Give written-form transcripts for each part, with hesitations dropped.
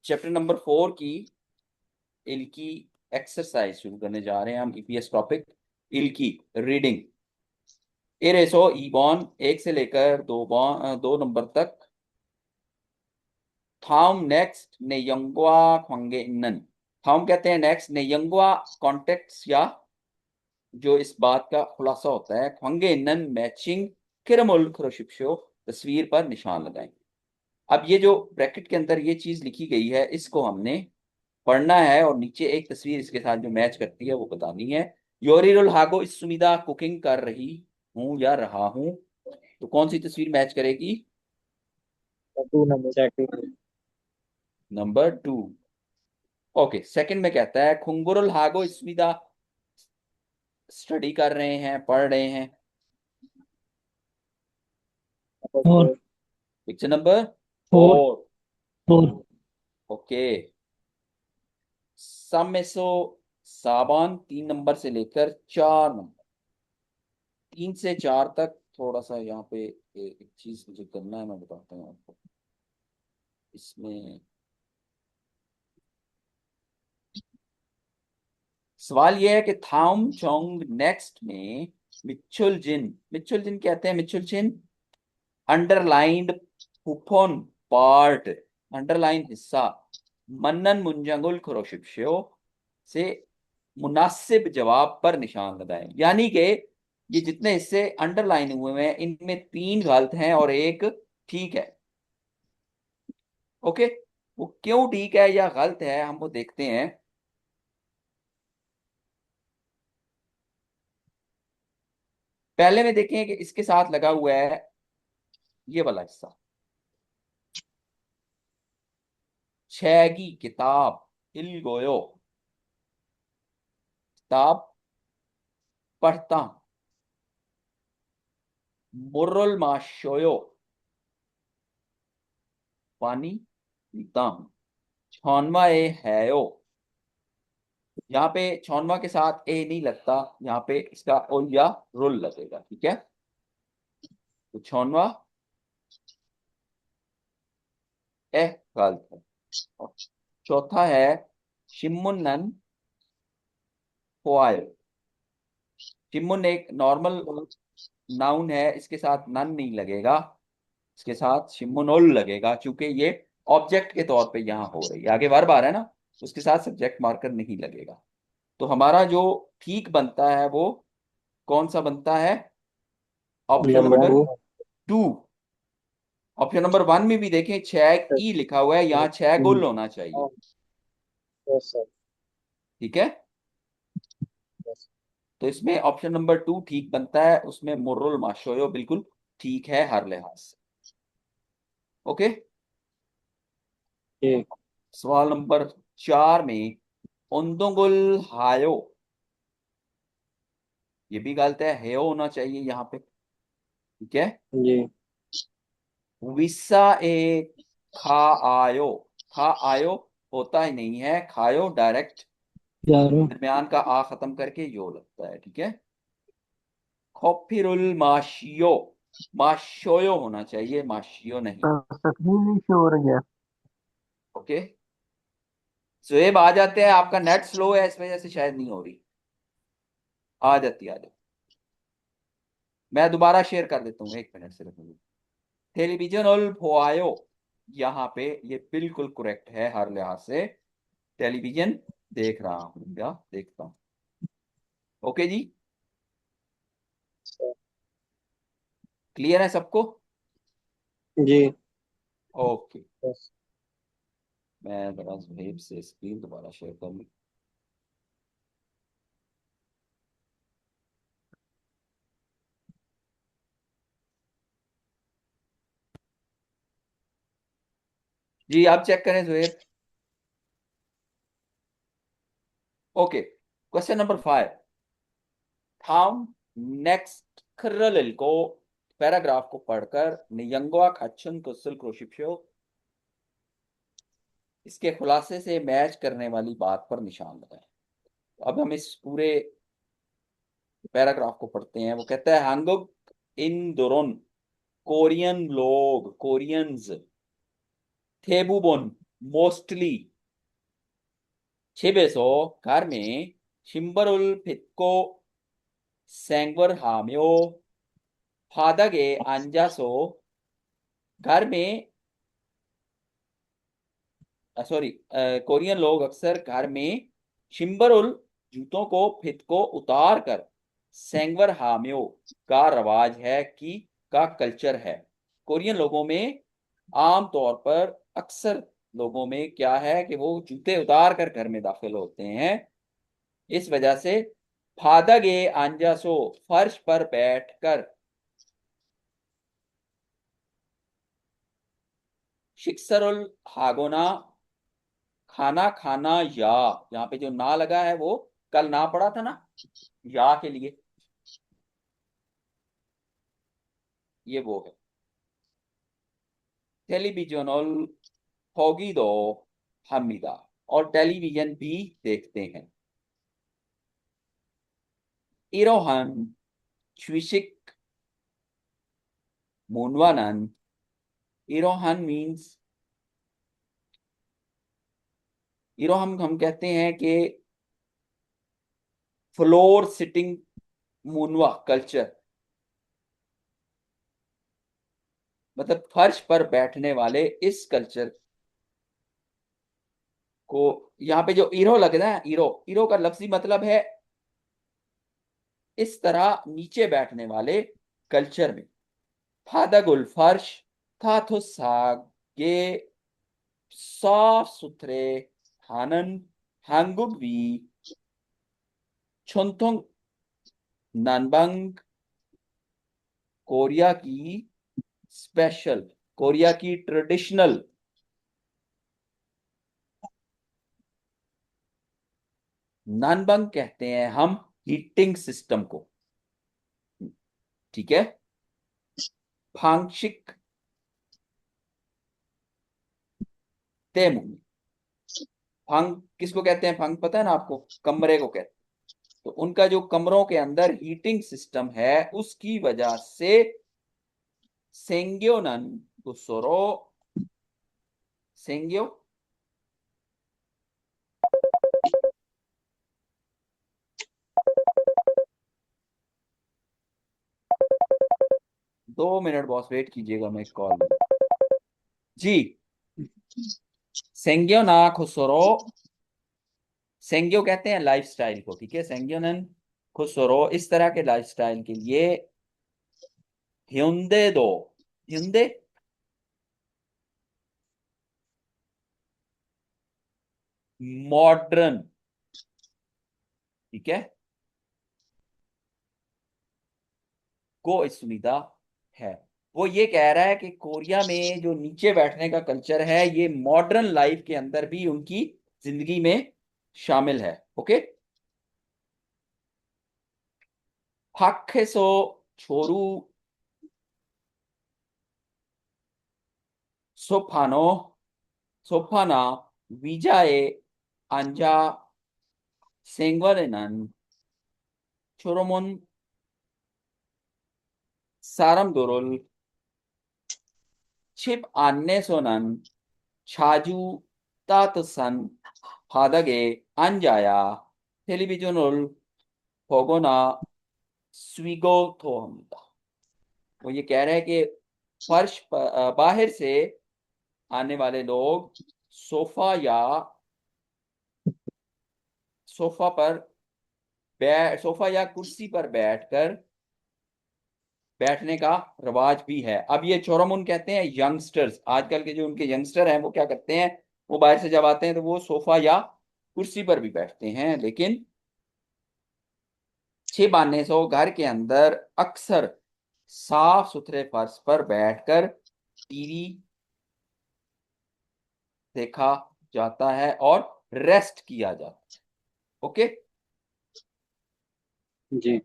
Chapter number 4 की इल्की exercise शुरू करने जा रहे हैं हम। ईपीएस टॉपिक इल्की रीडिंग। एरेसो ईबॉन 1 से लेकर 2 नंबर तक। थाम नेक्स्ट नेयंगवा ख्वांगे इन्नन। थाम कहते हैं नेक्स्ट, नेयंगवा कॉन्टेक्ट्स या जो इस बात का खुलासा होता है। ख्वांगे इन्नन मैचिंग किरमुल खरोशिप्शो, तस्वीर पर निशान लगाएंगे। अब ये जो ब्रैकेट के अंदर ये चीज लिखी गई है इसको हमने पढ़ना है और नीचे एक तस्वीर इसके साथ जो मैच करती है वो बतानी है। योरिरुल हागो इस सुमिदा कुकिंग कर रही हूं या रहा हूं, तो कौन सी तस्वीर मैच करेगी? 2 नंबर। नंबर 2। ओके, सेकंड में कहता है खुंगुरुल हागो इस सुमिदा स्टडी कर रहे हैं, पढ़ रहे हैं। Four. Picture number four. 4। Four. Okay. सामेसो साबान 3 नंबर से लेकर 4 नंबर, 3 से 4 तक। थोड़ा सा यहाँ पे एक चीज मुझे करना है, मैं बताता हूँ आपको। इसमें सवाल यह है कि थाम चोंग नेक्स्ट में मिचुल जिन कहते हैं, मिचुल जिन अंडरलाइंड पुफोन पार्ट, अंडरलाइन हिस्सा मन्नन मुंजंगुल खरोशिप्शो से मुनासिब जवाब पर निशान लगाएं। यानी कि ये जितने हिस्से अंडरलाइन हुए हैं इनमें 3 गलत हैं और एक ठीक है। ओके, वो क्यों ठीक है या गलत है हम वो देखते हैं। पहले में देखें कि इसके साथ लगा हुआ है ये वाला हिस्सा, छैगी किताब इलगोयो, किताब पढ़ता हूं। मुर्रुल माशोयो, पानी पीता हूं। छौनवा ए हैयो, यहाँ पे छौनवा के साथ ए नहीं लगता, यहाँ पे इसका उल या रुल लगेगा। ठीक है, तो छौनवा ए गलत है। और चौथा है शिमुनन फोआयो। शिमुन एक नॉर्मल नाउन है, इसके साथ नन नहीं लगेगा, इसके साथ शिमुनोल लगेगा क्योंकि ये ऑब्जेक्ट के तौर पे यहाँ हो रही है। आगे वर्ब आ रहा है ना, उसके साथ सब्जेक्ट मार्कर नहीं लगेगा। तो हमारा जो ठीक बनता है वो कौन सा बनता है? Option number number two 2। Option number 1 में भी देखें 6 ई लिखा हुआ है, यहाँ 6 गुल होना चाहिए। Yes sir. ठीक है, यस। तो इसमें ऑप्शन नंबर 2 ठीक बनता है, उसमें मुर्रुल माशोयो बिल्कुल ठीक है हर लिहाज से। ओके। ठीक। सवाल नंबर 4 में ओंदोंगुल हायो, ये भी गलत है, हेयो होना चाहिए यहाँ पे। ठीक है। जी। विसा ए खा आयो, खा आयो होता ही नहीं है, खायो डायरेक्ट ग्यारह। दरमियान का आ खत्म करके यो लगता है। ठीक है। खोफिरुल माशियो, माशोयो होना चाहिए, माशियो नहीं। सक्रिय नहीं शो हो रही है। ओके, सुहेब आ जाते हैं, आपका नेट स्लो है इस वजह से शायद नहीं हो रही। आ जाती आ जाती, मैं दोबारा शेयर कर देता हूँ, 1 मिनट से रखूंगी। टेलीविजन और फोआयो, यहाँ पे ये बिल्कुल करेक्ट है हर लिहाज से। टेलीविजन देख रहा हूँ या देखता हूँ। ओके जी, क्लियर है सबको? जी। Okay, yes. मैं जरा सुहेब से स्क्रीन दोबारा शेयर कर लूँ। जी आप चेक करें सुहेब। Okay, question number 5। थाम नेक्स्ट खर्रल को पैराग्राफ को पढ़कर नियंगवा खच्चन कुसल क्रोशिप्यो, इसके खुलासे से मैच करने वाली बात पर निशान लगाएं। अब हम इस पूरे पैराग्राफ को पढ़ते हैं। वो कहता है हांगुक इन दोरोन कोरियन लोग, कोरियंस थेबुबोन मोस्टली 집에서 घर में 신발을 벗고 생활하며 바닥에 앉아서 घर में सॉरी कोरियन लोग अक्सर घर में शिम्बरुल जूतों को फित को उतार कर सेंगवर हाम्यो का रवाज है कि का कल्चर है। कोरियन लोगों में आम तौर पर अक्सर लोगों में क्या है कि वो जूते उतार कर घर में दाखिल होते हैं। इस वजह से फादगे आंजासो फर्श पर बैठकर शिक्सरुल हागोना खाना खाना या यहाँ पे जो ना लगा है वो कल ना पढ़ा था ना या के लिए, ये वो है। टेलीविजनल होगी हमीदा और टेलीविजन भी देखते हैं। इरोहन Chuishik Munwanan। इरोहन मीन्स इरोहम हम कहते हैं कि फ्लोर सिटिंग मुनवा कल्चर, मतलब फर्श पर बैठने वाले इस कल्चर को, यहाँ पे जो इरो लग रहा है, इरो इरो का लफ्जी मतलब है इस तरह नीचे बैठने वाले कल्चर में। फादगुल फर्श थाथो सागे साफ सुथरे हानन हांगुक भी छोंथोंग नानबंग कोरिया की स्पेशल, कोरिया की ट्रेडिशनल नानबंग कहते हैं हम हीटिंग सिस्टम को, ठीक है। फांगशिक तेमुन, फंग किसको कहते हैं? फंग पता है ना आपको, कमरे को कहते हैं। तो उनका जो कमरों के अंदर हीटिंग सिस्टम है उसकी वजह से सेंग्योनन गुसोरो सेंग्यो 2 मिनट बॉस वेट कीजिएगा, मैं कॉल जी। सेंग्यो ना खुसरो, सेंग्यो कहते हैं लाइफस्टाइल को, ठीक है। सेंग्योनन खुसरो इस तरह के लाइफस्टाइल के लिए ह्युंदे दो, ह्युंदे मॉडर्न, ठीक है, को इस सुविधा है। वो ये कह रहा है कि कोरिया में जो नीचे बैठने का कल्चर है ये मॉडर्न लाइफ के अंदर भी उनकी जिंदगी में शामिल है। ओके। हाखेसो छोरू सोफानो सोफाना विजाए अंजा सेंगवरेनन छोरोमोन सारम दोरोल छिप आन्ने सोनन छाजू तातसन फादगे अंजाया टेलीविजनल होगोना स्विगो थोहमदा। वो ये कह रहे हैं कि बाहर से आने वाले लोग सोफा पर सोफा या कुर्सी पर बैठकर बैठने का रिवाज भी है। अब ये चोरमुन कहते हैं यंगस्टर्स, आजकल के जो उनके यंगस्टर हैं वो क्या करते हैं, वो बाहर से जब आते हैं तो वो सोफा या कुर्सी पर भी बैठते हैं, लेकिन छह बाने सो घर के अंदर अक्सर साफ सुथरे फर्श पर बैठकर टीवी देखा जाता है और रेस्ट किया जाता है। ओके। जी।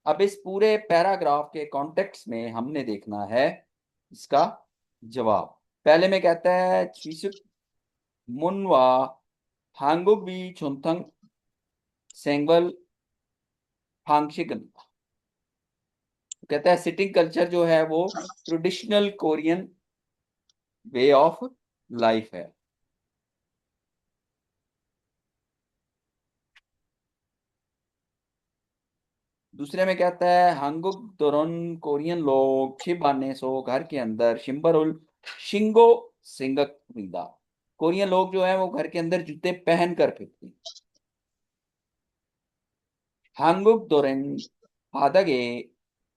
अब इस पूरे पैराग्राफ के कॉन्टेक्स्ट में हमने देखना है इसका जवाब। पहले में कहता है छिसुक मुनवा हांगुक भी छुनथंग सेंगवल हांगशिगन, कहता है सिटिंग कल्चर जो है वो traditional Korean way of life है। दूसरे में कहता है 한국 दोरन कोरियन लोग 집 안에서 घर के अंदर 신발을 신고 생각합니다। कोरियन लोग जो है वो घर के अंदर जूते पहन कर फिरते हैं। 한국 दोरन 바닥에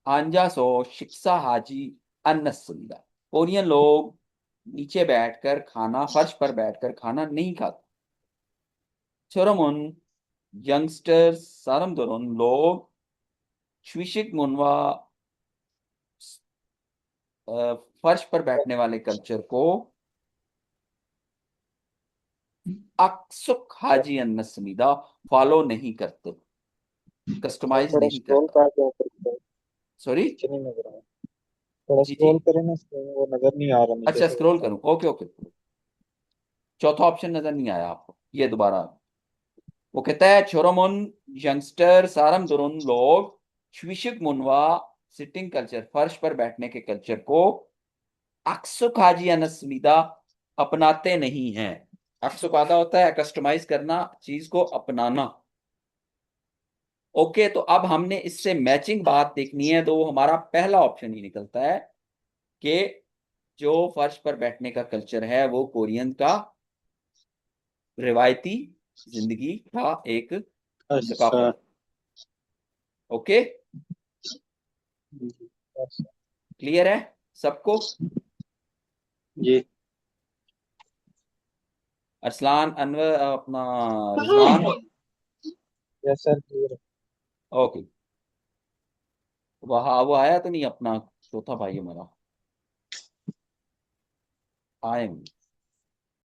앉아서 식사하지 않습니다। कोरियन लोग नीचे बैठकर खाना फर्श पर बैठकर खाना नहीं खाते। 처럼은 यंगस्टर्स 사람들은 लोग स्विशिक मुनवा फर्श पर बैठने वाले कल्चर को अक्सुक हाजी अन्नसमीदा फॉलो नहीं करते, कस्टमाइज थोड़ा नहीं स्क्रॉल करता। कर दो ऊपर, सॉरी, नीचे नहीं नजर आ रहा। थोड़ा जी जी, स्क्रॉल करें ना screen में, वो नजर नहीं आ रहा नीचे अच्छा से स्क्रॉल ऊपर। करूं, ओके ओके। चौथा ऑप्शन नजर नहीं आया आपको, ये दोबारा। वो कहता है छोरोमुन यंगस्टर सारम दुरुन लोग श्विशिक मुनवा सिटिंग कल्चर फर्श पर बैठने के कल्चर को अक्सुक हाजी अनस्मिदा अपनाते नहीं हैं। अक्सुक आधा होता है कस्टमाइज करना, चीज को अपनाना। ओके, तो अब हमने इससे मैचिंग बात देखनी है, तो वो हमारा पहला ऑप्शन ही निकलता है कि जो फर्श पर बैठने का कल्चर है वो कोरियन का रिवायती जिंदगी का एक अच्छा। सकाफत। ओके, जी, अच्छा। क्लियर है सबको? जी। अरसलान, अनवर, अपना Rizwan. Yes sir, clear. Okay, वहाँ वो आया तो नहीं अपना चौथा भाई हमारा? आए